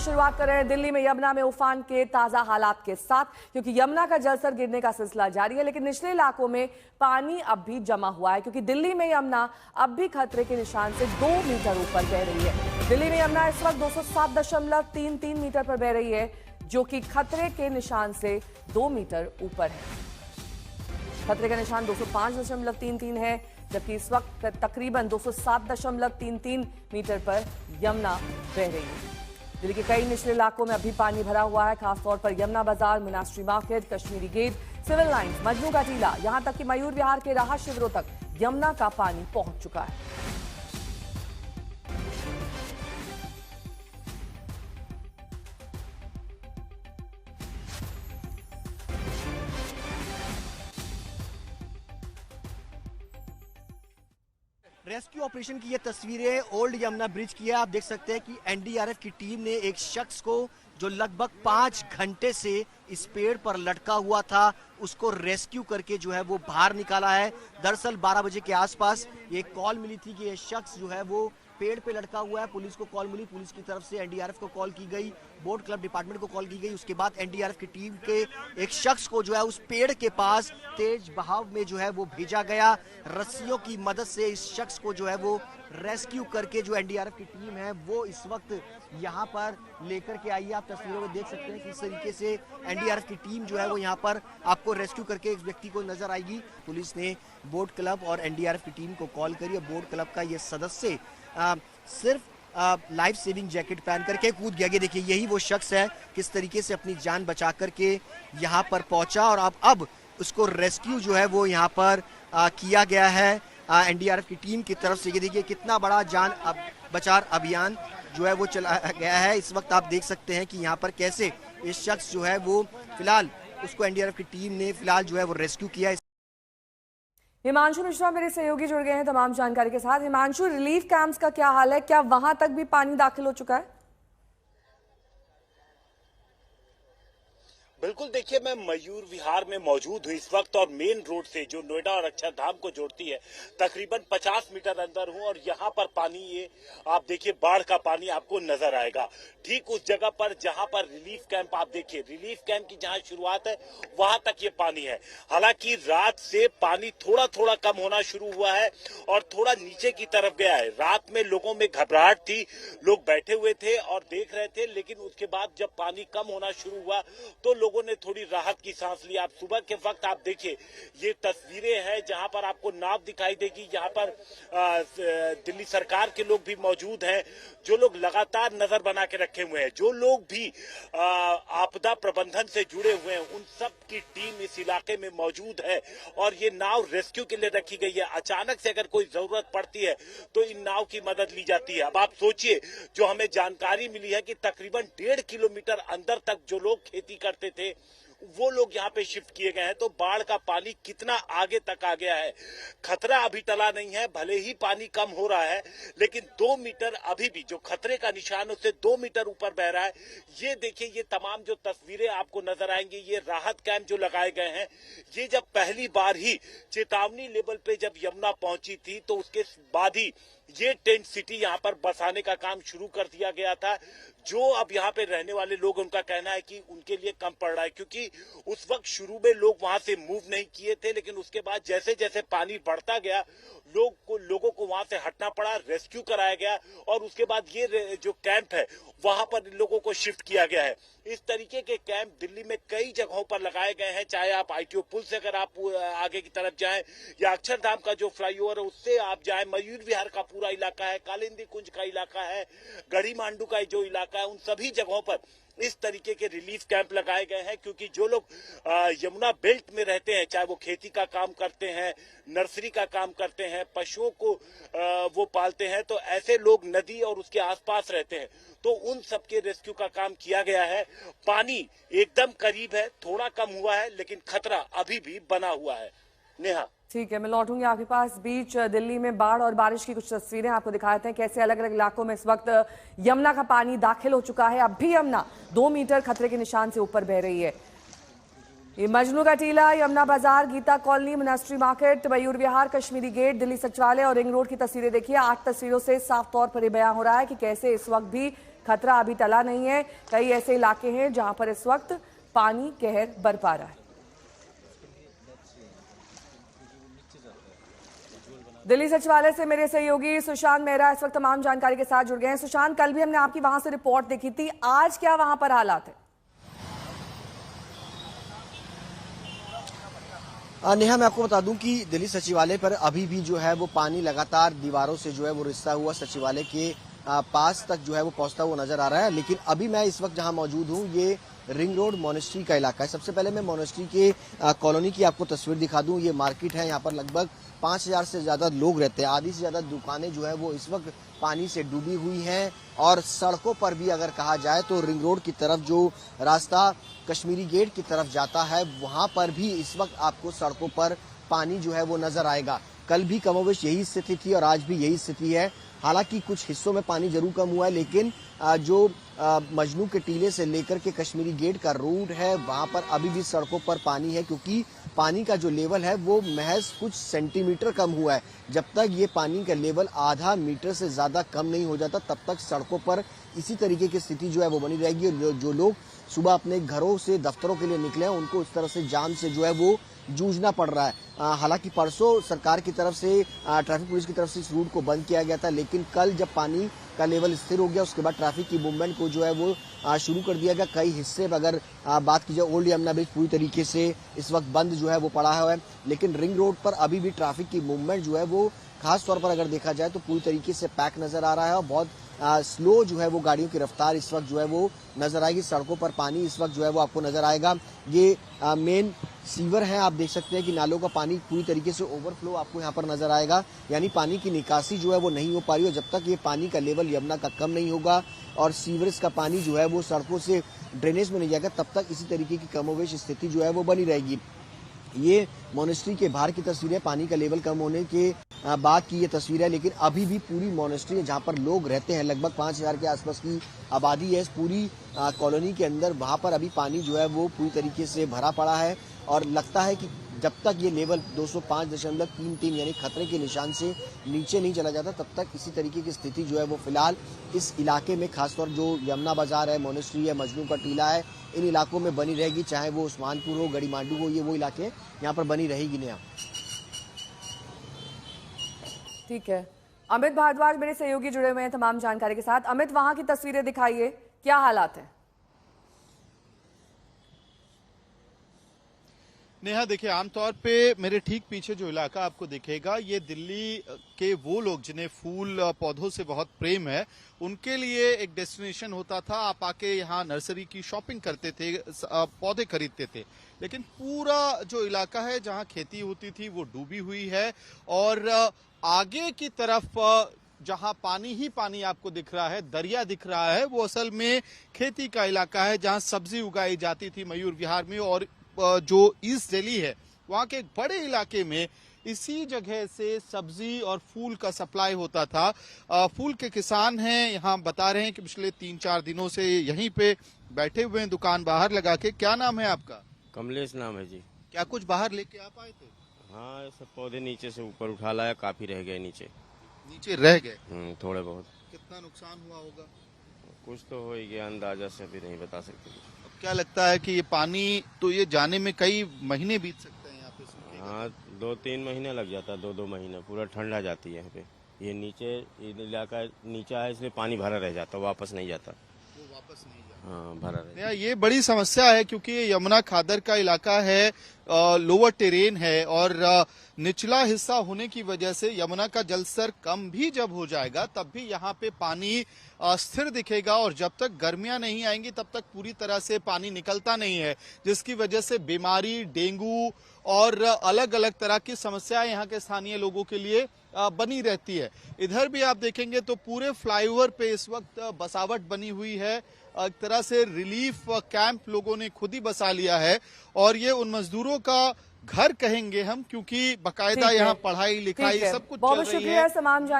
शुरुआत कर रहे हैं दिल्ली में यमुना में उफान के ताजा हालात के साथ, क्योंकि यमुना का जलस्तर गिरने का सिलसिला जारी है, लेकिन निचले इलाकों में पानी अब भी जमा हुआ है, क्योंकि दिल्ली में यमुना अब भी खतरे के निशान से 2 मीटर ऊपर बह रही है। दिल्ली में यमुना इस वक्त 207.33 मीटर पर बह रही है, जो कि खतरे के निशान से 2 मीटर ऊपर है। खतरे का निशान 205.33 है, जबकि इस वक्त तकरीबन 207.33 मीटर पर यमुना बह रही है। दिल्ली के कई निचले इलाकों में अभी पानी भरा हुआ है, खासतौर पर Yamuna Bazar, Meenakshi market, Kashmiri gate, civil lines, Majnu ka Tila, यहां तक कि मयूर विहार के राहत शिविरों तक यमुना का पानी पहुंच चुका है। रेस्क्यू ऑपरेशन की ये तस्वीरें ओल्ड यमुना ब्रिज की है। आप देख सकते हैं कि एनडीआरएफ की टीम ने एक शख्स को जो लगभग 5 घंटे से इस पेड़ पर लटका हुआ था उसको रेस्क्यू करके जो है वो बाहर निकाला है। दरअसल 12 बजे के आसपास ये कॉल मिली थी कि ये शख्स जो है वो पेड़ पे लटका हुआ है। पुलिस को कॉल मिली, पुलिस की तरफ से एनडीआरएफ को कॉल की गई, बोट क्लब डिपार्टमेंट को कॉल की गई। उसके बाद एनडीआरएफ की टीम के एक शख्स को जो है उस पेड़ के पास तेज बहाव में जो है वो भेजा गया। रस्सियों की मदद से इस शख्स को जो है वो रेस्क्यू करके जो एनडीआरएफ की टीम है वो इस वक्त यहाँ पर लेकर के आई है। आप तस्वीरों में देख सकते हैं किस तरीके से एनडीआरएफ की टीम जो है वो यहाँ पर आपको रेस्क्यू करके एक व्यक्ति को नजर आएगी। पुलिस ने बोट क्लब और एनडीआरएफ की टीम को कॉल करी है। बोट क्लब का ये सदस्य सिर्फ लाइफ सेविंग जैकेट पहन करके कूद गया। ये देखिए यही वो शख्स है किस तरीके से अपनी जान बचा करके यहाँ पर पहुंचा और अब उसको रेस्क्यू जो है वो यहाँ पर किया गया है एनडीआरएफ की टीम की तरफ से। ये देखिए कितना बड़ा जान बचाव अभियान जो है वो चलाया गया है। इस वक्त आप देख सकते हैं कि यहाँ पर कैसे इस शख्स जो है वो फिलहाल उसको एनडीआरएफ की टीम ने फिलहाल जो है वो रेस्क्यू किया है। हिमांशु मिश्रा मेरे सहयोगी जुड़ गए हैं तमाम जानकारी के साथ। हिमांशु, रिलीफ कैंप्स का क्या हाल है? क्या वहां तक भी पानी दाखिल हो चुका है? बिल्कुल, देखिए मैं मयूर विहार में मौजूद हूँ इस वक्त और मेन रोड से जो नोएडा और अक्षरधाम को जोड़ती है तकरीबन 50 मीटर अंदर हूँ और यहाँ पर पानी ये आप देखिए बाढ़ का पानी आपको नजर आएगा ठीक उस जगह पर जहाँ पर रिलीफ कैंप आप देखिए रिलीफ कैंप की जहाँ शुरुआत है वहां तक ये पानी है। हालांकि रात से पानी थोड़ा थोड़ा कम होना शुरू हुआ है और थोड़ा नीचे की तरफ गया है। रात में लोगों में घबराहट थी, लोग बैठे हुए थे और देख रहे थे, लेकिन उसके बाद जब पानी कम होना शुरू हुआ तो लोगों ने थोड़ी राहत की सांस ली। आप सुबह के वक्त आप देखिए ये तस्वीरें हैं जहां पर आपको नाव दिखाई देगी। यहाँ पर दिल्ली सरकार के लोग भी मौजूद हैं, जो लोग लगातार नजर बना के रखे हुए हैं। जो लोग भी आपदा प्रबंधन से जुड़े हुए हैं उन सब की टीम इस इलाके में मौजूद है और ये नाव रेस्क्यू के लिए रखी गई है। अचानक से अगर कोई जरूरत पड़ती है तो इन नाव की मदद ली जाती है। अब आप सोचिए, जो हमें जानकारी मिली है कि तकरीबन 1.5 किलोमीटर अंदर तक जो लोग खेती करते थे वो लोग यहाँ पे शिफ्ट किए गए हैं। तो बाढ़ का पानी कितना आगे तक आ गया है, खतरा अभी टला नहीं है। भले ही पानी कम हो रहा है लेकिन 2 मीटर अभी भी जो खतरे का निशान उससे 2 मीटर ऊपर बह रहा है। ये देखिए ये तमाम जो तस्वीरें आपको नजर आएंगी, ये राहत कैंप जो लगाए गए हैं, ये जब पहली बार ही चेतावनी लेवल पे जब यमुना पहुंची थी तो उसके बाद ही ये टेंट सिटी यहाँ पर बसाने का काम शुरू कर दिया गया था। जो अब यहाँ पे रहने वाले लोग, उनका कहना है कि उनके लिए कम पड़ रहा है, क्योंकि उस वक्त शुरू में लोग वहां से मूव नहीं किए थे, लेकिन उसके बाद जैसे जैसे पानी बढ़ता गया लोगों को वहां से हटना पड़ा, रेस्क्यू कराया गया और उसके बाद ये जो कैंप है वहां पर लोगों को शिफ्ट किया गया है। इस तरीके के कैंप दिल्ली में कई जगहों पर लगाए गए हैं, चाहे आप आईटीओ पुल से अगर आप आगे की तरफ जाएं या अक्षरधाम का जो फ्लाईओवर है उससे आप जाएं, मयूर विहार का पूरा इलाका है, कालिंदी कुंज का इलाका है, गढ़ी मांडू का जो इलाका है, उन सभी जगहों पर इस तरीके के रिलीफ कैंप लगाए गए हैं। क्योंकि जो लोग यमुना बेल्ट में रहते हैं, चाहे वो खेती का काम करते हैं, नर्सरी का काम करते हैं, पशुओं को वो पालते हैं, तो ऐसे लोग नदी और उसके आसपास रहते हैं, तो उन सबके रेस्क्यू का काम किया गया है। पानी एकदम करीब है, थोड़ा कम हुआ है लेकिन खतरा अभी भी बना हुआ है। नेहा, ठीक है, मैं लौटूंगी आपके पास। बीच दिल्ली में बाढ़ और बारिश की कुछ तस्वीरें आपको दिखाते हैं, कैसे अलग अलग इलाकों में इस वक्त यमुना का पानी दाखिल हो चुका है। अब भी यमुना 2 मीटर खतरे के निशान से ऊपर बह रही है। ये मजनू का टीला, यमुना बाजार, Gita colony, Meenakshi market, Mayur Vihar, Kashmiri gate, Delhi सचिवालय और रिंग रोड की तस्वीरें देखिए। 8 तस्वीरों से साफ तौर पर यह बयां हो रहा है कि कैसे इस वक्त भी खतरा अभी टला नहीं है। कई ऐसे इलाके हैं जहां पर इस वक्त पानी कहर बरपा रहा है। दिल्ली सचिवालय से मेरे सहयोगी सुशांत मेहरा इस वक्त तमाम जानकारी के साथ जुड़ गए हैं। सुशांत, कल भी हमने आपकी वहां से रिपोर्ट देखी थी, आज क्या वहां पर हालात है? नेहा, मैं आपको बता दूं कि दिल्ली सचिवालय पर अभी भी जो है वो पानी लगातार दीवारों से जो है वो रिसता हुआ सचिवालय के पास तक जो है वो पहुंचता हुआ नजर आ रहा है। लेकिन अभी मैं इस वक्त जहां मौजूद हूं ये रिंग रोड मोनेस्ट्री का इलाका है। सबसे पहले मैं मोनेस्ट्री के कॉलोनी की आपको तस्वीर दिखा दूं। ये मार्केट है, यहाँ पर लगभग 5000 से ज्यादा लोग रहते हैं। आधी से ज्यादा दुकानें जो है वो इस वक्त पानी से डूबी हुई हैं और सड़कों पर भी अगर कहा जाए तो रिंग रोड की तरफ जो रास्ता कश्मीरी गेट की तरफ जाता है वहां पर भी इस वक्त आपको सड़कों पर पानी जो है वो नजर आएगा। कल भी कमोवेश यही स्थिति थी और आज भी यही स्थिति है। हालांकि कुछ हिस्सों में पानी जरूर कम हुआ है, लेकिन जो मजनू के टीले से लेकर के कश्मीरी गेट का रूट है वहां पर अभी भी सड़कों पर पानी है, क्योंकि पानी का जो लेवल है वो महज कुछ सेंटीमीटर कम हुआ है। जब तक ये पानी का लेवल आधा मीटर से ज्यादा कम नहीं हो जाता तब तक सड़कों पर इसी तरीके की स्थिति जो है वो बनी रहेगी। जो लोग सुबह अपने घरों से दफ्तरों के लिए निकले हैं उनको इस तरह से जाम से जो है वो जूझना पड़ रहा है। हालांकि परसों सरकार की तरफ से ट्रैफिक पुलिस की तरफ से इस रूट को बंद किया गया था, लेकिन कल जब पानी का लेवल स्थिर हो गया उसके बाद ट्रैफिक की मूवमेंट को जो है वो शुरू कर दिया गया। कई हिस्से अगर बात की जाए ओल्ड यमुना ब्रिज पूरी तरीके से इस वक्त बंद जो है वो पड़ा हुआ है, लेकिन रिंग रोड पर अभी भी ट्रैफिक की मूवमेंट जो है वो खास तौर पर अगर देखा जाए तो पूरी तरीके से पैक नजर आ रहा है और बहुत स्लो जो है वो गाड़ियों की रफ्तार इस वक्त जो है वो नजर आएगी। सड़कों पर पानी इस वक्त जो है वो आपको नजर आएगा। ये मेन सीवर है, आप देख सकते हैं कि नालों का पानी पूरी तरीके से ओवरफ्लो आपको यहाँ पर नजर आएगा, यानी पानी की निकासी जो है वो नहीं हो पा रही है। जब तक ये पानी का लेवल यमुना का कम नहीं होगा और सीवरेज का पानी जो है वो सड़कों से ड्रेनेज में नहीं जाएगा तब तक इसी तरीके की कमोवेश स्थिति जो है वो बनी रहेगी। ये मोनेस्ट्री के बाहर की तस्वीर है, पानी का लेवल कम होने के बाद की ये तस्वीर है, लेकिन अभी भी पूरी मोनेस्ट्री जहां पर लोग रहते हैं लगभग 5000 के आसपास की आबादी है इस पूरी कॉलोनी के अंदर, वहां पर अभी पानी जो है वो पूरी तरीके से भरा पड़ा है और लगता है कि जब तक ये लेवल 205.33 यानी खतरे के निशान से नीचे नहीं चला जाता तब तक इसी तरीके की स्थिति जो है वो फिलहाल इस इलाके में खासतौर जो यमुना बाजार है, मोनेस्ट्री है, मजनू का टीला है, इन इलाकों में बनी रहेगी। चाहे वो उस्मानपुर हो, गड़ी मांडू हो, ये वो इलाके यहाँ पर बनी रहेगी। नया ठीक है, अमित भारद्वाज मेरे सहयोगी जुड़े हुए हैं तमाम जानकारी के साथ। अमित, वहां की तस्वीरें दिखाइए, क्या हालात है? नेहा, देखिए, आमतौर पे मेरे ठीक पीछे जो इलाका आपको दिखेगा ये दिल्ली के वो लोग जिन्हें फूल पौधों से बहुत प्रेम है उनके लिए एक डेस्टिनेशन होता था। आप आके यहाँ नर्सरी की शॉपिंग करते थे, पौधे खरीदते थे, लेकिन पूरा जो इलाका है जहाँ खेती होती थी वो डूबी हुई है और आगे की तरफ जहां पानी ही पानी आपको दिख रहा है, दरिया दिख रहा है, वो असल में खेती का इलाका है जहां सब्जी उगाई जाती थी मयूर विहार में। और जो ईस्ट दिल्ली है वहां के एक बड़े इलाके में इसी जगह से सब्जी और फूल का सप्लाई होता था। फूल के किसान हैं यहाँ बता रहे हैं कि पिछले 3-4 दिनों से यहीं पे बैठे हुए हैं दुकान बाहर लगा के। क्या नाम है आपका? कमलेश नाम है जी। क्या कुछ बाहर लेके आप आए थे? हाँ, ये सब पौधे नीचे से ऊपर उठा लाया, काफी रह गए नीचे रह गए। थोड़े बहुत। कितना नुकसान हुआ होगा? कुछ तो हो ही गया, अंदाजा से अभी नहीं बता सकते। अब क्या लगता है कि ये पानी तो ये जाने में कई महीने बीत सकते हैं यहाँ पे? हाँ, 2-3 महीने लग जाता है, 2-2 महीने, पूरा ठंड आ जाती है यहाँ पे। ये नीचे इलाका नीचा है इसलिए पानी भरा रह जाता, वापस नहीं जाता। वो वापस नहीं जाता। हाँ, भरा रह। ये बड़ी समस्या है क्योंकि ये यमुना खादर का इलाका है, लोअर टेरेन है और निचला हिस्सा होने की वजह से यमुना का जलस्तर कम भी जब हो जाएगा तब भी यहाँ पे पानी स्थिर दिखेगा और जब तक गर्मियां नहीं आएंगी तब तक पूरी तरह से पानी निकलता नहीं है, जिसकी वजह से बीमारी, डेंगू और अलग अलग तरह की समस्याएं यहाँ के स्थानीय लोगों के लिए बनी रहती है। इधर भी आप देखेंगे तो पूरे फ्लाईओवर पे इस वक्त बसावट बनी हुई है। एक तरह से रिलीफ कैंप लोगों ने खुद ही बसा लिया है और ये उन मजदूरों का घर कहेंगे हम, क्योंकि बकायदा यहाँ पढ़ाई लिखाई सब कुछ चल रही है। बहुत शुक्रिया तमाम जानकारी।